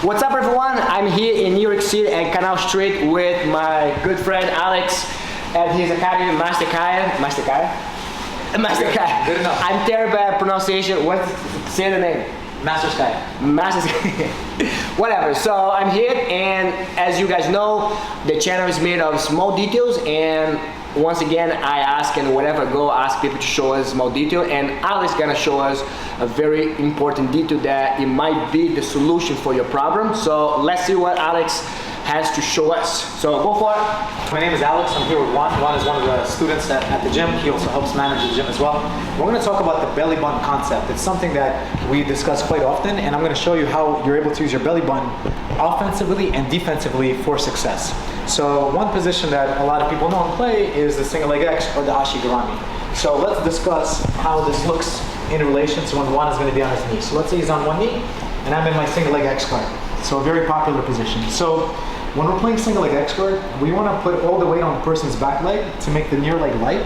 What's up everyone? I'm here in New York City at Canal Street with my good friend Alex at his academy, Master Kaya. Good enough. I'm terrible at pronunciation. Say the name. Master Sky. Master Whatever. So I'm here, and as you guys know, the channel is made of small details, and once again I ask, and wherever I go, ask people to show us small detail, and Alex is gonna show us a very important detail that it might be the solution for your problem. So let's see what Alex has to show us. So go for it. My name is Alex. I'm here with Juan. Juan is one of the students at the gym. He also helps manage the gym as well. We're going to talk about the belly button concept. It's something that we discuss quite often, and I'm going to show you how you're able to use your belly button offensively and defensively for success. So one position that a lot of people know and play is the single leg X or the ashigarami. So let's discuss how this looks in relation to when Juan is going to be on his knee. So let's say he's on one knee and I'm in my single leg X guard. So a very popular position. So when we're playing single leg X guard, we want to put all the weight on the person's back leg to make the near leg light.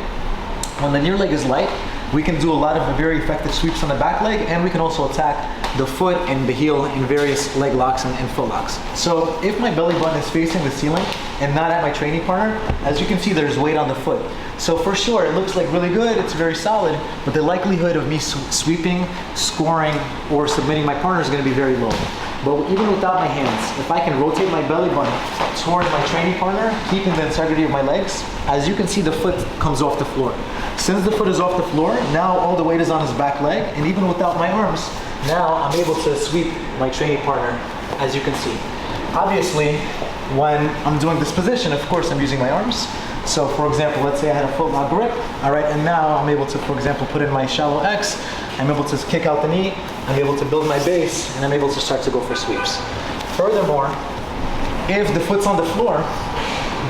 When the near leg is light, we can do a lot of very effective sweeps on the back leg, and we can also attack the foot and the heel in various leg locks and foot locks. So if my belly button is facing the ceiling and not at my training partner, as you can see, there's weight on the foot. So for sure, it looks like really good, it's very solid, but the likelihood of me sweeping, scoring, or submitting my partner is going to be very low. But even without my hands, if I can rotate my belly button towards my training partner, keeping the integrity of my legs, as you can see, the foot comes off the floor. Since the foot is off the floor, now all the weight is on his back leg, and even without my arms, now I'm able to sweep my training partner, as you can see. Obviously, when I'm doing this position, of course, I'm using my arms. So for example, let's say I had a foot lock grip, all right, and now I'm able to, for example, put in my shallow X, I'm able to kick out the knee, I'm able to build my base, and I'm able to start to go for sweeps. Furthermore, if the foot's on the floor,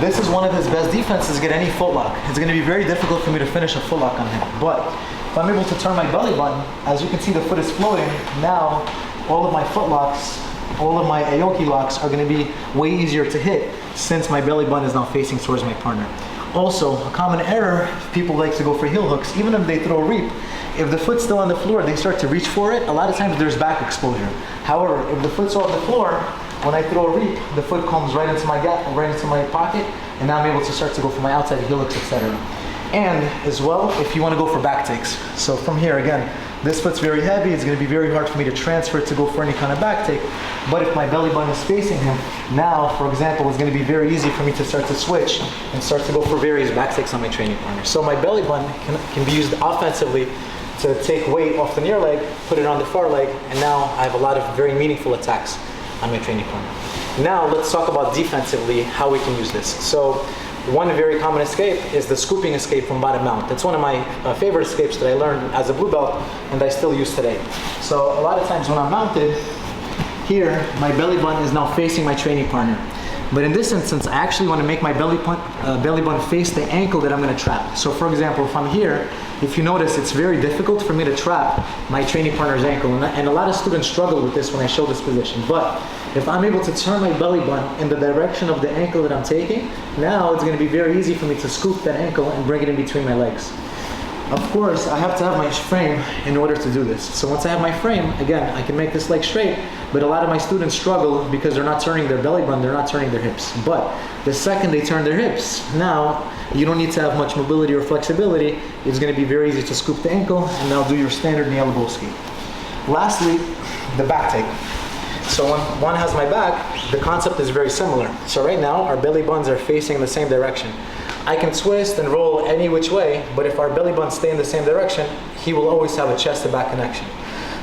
this is one of his best defenses, get any foot lock. It's going to be very difficult for me to finish a foot lock on him. But if I'm able to turn my belly button, as you can see, the foot is floating. Now, all of my foot locks, all of my Aoki locks are going to be way easier to hit since my belly button is now facing towards my partner. Also, a common error, people like to go for heel hooks, even if they throw a reap. If the foot's still on the floor, they start to reach for it. A lot of times there's back exposure. However, if the foot's off the floor, when I throw a reap, the foot comes right into my gap, right into my pocket, and now I'm able to start to go for my outside heel hooks, etc. And as well, if you want to go for back takes. So from here, again, this foot's very heavy. It's going to be very hard for me to transfer it to go for any kind of back take. But if my belly button is facing him, now, for example, it's going to be very easy for me to start to switch and start to go for various back takes on my training partner. So my belly button can be used offensively to take weight off the near leg, put it on the far leg, and now I have a lot of very meaningful attacks on my training partner. Now let's talk about defensively how we can use this. So one very common escape is the scooping escape from bottom mount. That's one of my favorite escapes that I learned as a blue belt and I still use today. So a lot of times when I'm mounted, here my belly button is now facing my training partner. But in this instance, I actually want to make my belly button face the ankle that I'm going to trap. So for example, if I'm here, if you notice, it's very difficult for me to trap my training partner's ankle. And a lot of students struggle with this when I show this position. But if I'm able to turn my belly button in the direction of the ankle that I'm taking, now it's going to be very easy for me to scoop that ankle and bring it in between my legs. Of course, I have to have my frame in order to do this. So once I have my frame, again, I can make this leg straight, but a lot of my students struggle because they're not turning their belly button, they're not turning their hips. But the second they turn their hips, now you don't need to have much mobility or flexibility. It's going to be very easy to scoop the ankle and now do your standard knee elbow escape. Lastly, the back take. So when one has my back, the concept is very similar. So right now, our belly buttons are facing in the same direction. I can twist and roll any which way, but if our belly buttons stay in the same direction, he will always have a chest to back connection.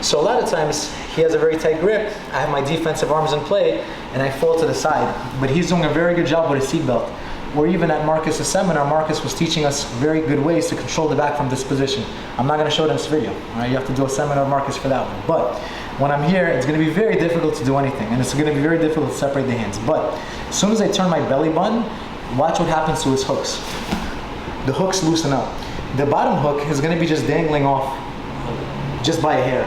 So a lot of times, he has a very tight grip, I have my defensive arms in play, and I fall to the side. But he's doing a very good job with his seatbelt. Or even at Marcus' seminar, Marcus was teaching us very good ways to control the back from this position. I'm not going to show it in this video. All right? You have to do a seminar with Marcus for that one. But when I'm here, it's going to be very difficult to do anything, and it's going to be very difficult to separate the hands. But as soon as I turn my belly button, watch what happens to his hooks. The hooks loosen up. The bottom hook is going to be just dangling off just by a hair.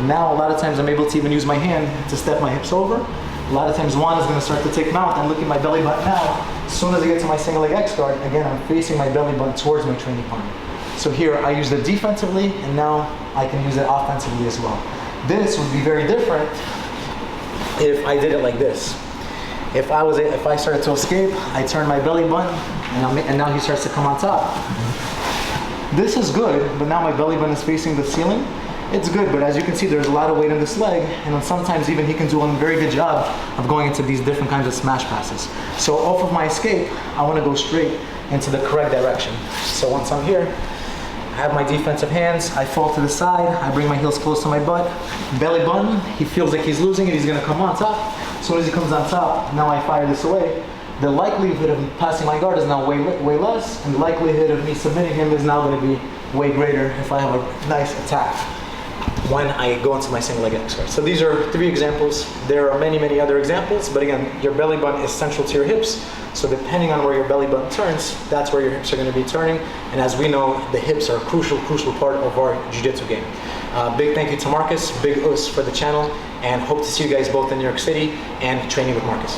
Now a lot of times I'm able to even use my hand to step my hips over. A lot of times Juan is going to start to take mount and look at my belly button now. As soon as I get to my single leg X guard, again I'm facing my belly button towards my training partner. So here I use it defensively, and now I can use it offensively as well. This would be very different if I did it like this. If I started to escape, I turn my belly button, and now he starts to come on top. This is good, but now my belly button is facing the ceiling. It's good, but as you can see, there's a lot of weight in this leg, and then sometimes even he can do a very good job of going into these different kinds of smash passes. So off of my escape, I want to go straight into the correct direction. So once I'm here, I have my defensive hands, I fall to the side, I bring my heels close to my butt, belly button, he feels like he's losing it, he's gonna come on top. As soon as he comes on top, now I fire this away. The likelihood of passing my guard is now way less, and the likelihood of me submitting him is now gonna be way greater if I have a nice attack when I go into my single leg exercise. So these are 3 examples. There are many other examples, but again, your belly button is central to your hips. So depending on where your belly button turns, that's where your hips are going to be turning. And as we know, the hips are a crucial part of our jiu-jitsu game. Big thank you to Marcus, big us for the channel, and hope to see you guys both in New York City and training with Marcus.